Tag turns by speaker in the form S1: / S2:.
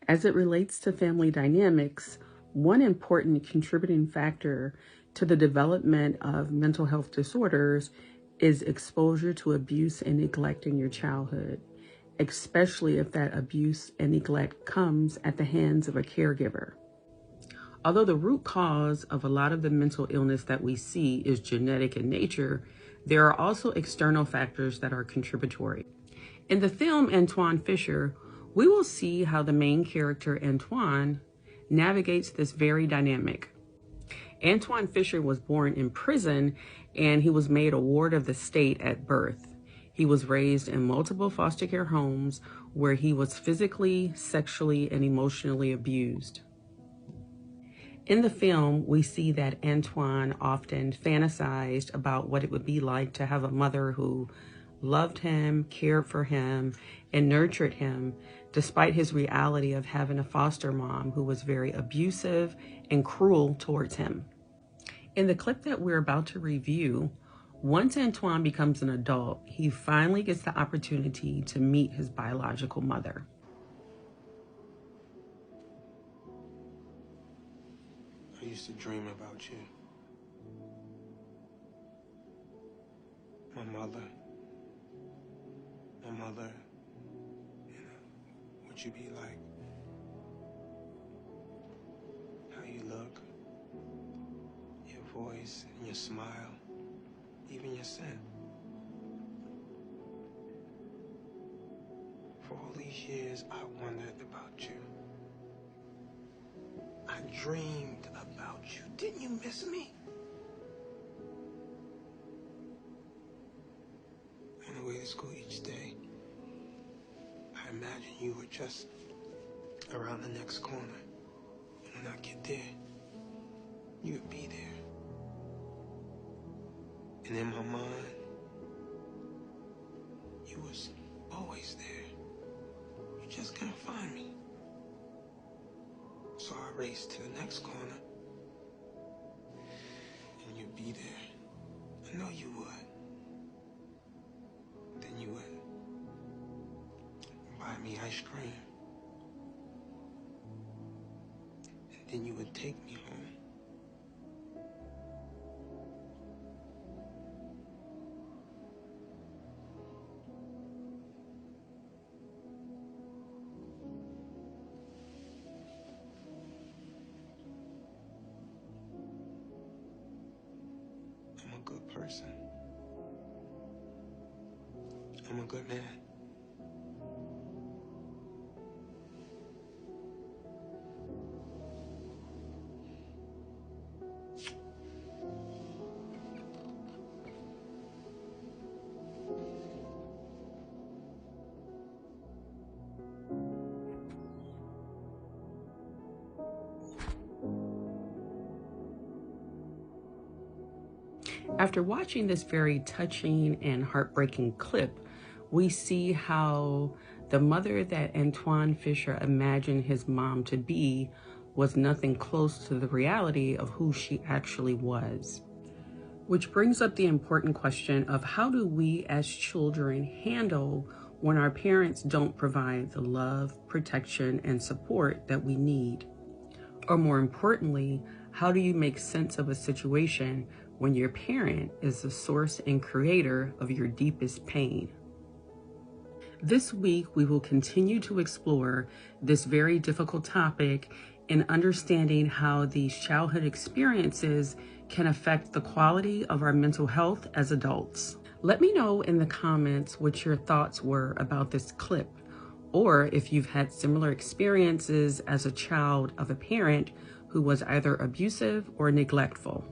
S1: As it relates to family dynamics, one important contributing factor to the development of mental health disorders is exposure to abuse and neglect in your childhood, especially if that abuse and neglect comes at the hands of a caregiver. Although the root cause of a lot of the mental illness that we see is genetic in nature, there are also external factors that are contributory. In the film Antwone Fisher, we will see how the main character, Antwone, navigates this very dynamic. Antwone Fisher was born in prison, and he was made a ward of the state at birth. He was raised in multiple foster care homes where he was physically, sexually, and emotionally abused. In the film, we see that Antwone often fantasized about what it would be like to have a mother who loved him, cared for him, and nurtured him, despite his reality of having a foster mom who was very abusive and cruel towards him. In the clip that we're about to review, once Antwone becomes an adult, he finally gets the opportunity to meet his biological mother.
S2: I used to dream about you. My mother, what you be like, how you look, your voice and your smile, even your scent. For all these years, I wondered about you. I dreamed about you. Didn't you miss me? On the way to school each day, I imagine you were just around the next corner. And when I get there, you would be there. And in my mind, you was always there. You just couldn't find me. So I raced to the next corner. And you'd be there. I know you would. Then you would buy me ice cream. And then you would take me home. I'm a good person. I'm a good man.
S1: After watching this very touching and heartbreaking clip, we see how the mother that Antwone Fisher imagined his mom to be was nothing close to the reality of who she actually was. Which brings up the important question of how do we as children handle when our parents don't provide the love, protection, and support that we need? Or more importantly, how do you make sense of a situation when your parent is the source and creator of your deepest pain? This week, we will continue to explore this very difficult topic in understanding how these childhood experiences can affect the quality of our mental health as adults. Let me know in the comments what your thoughts were about this clip, or if you've had similar experiences as a child of a parent who was either abusive or neglectful.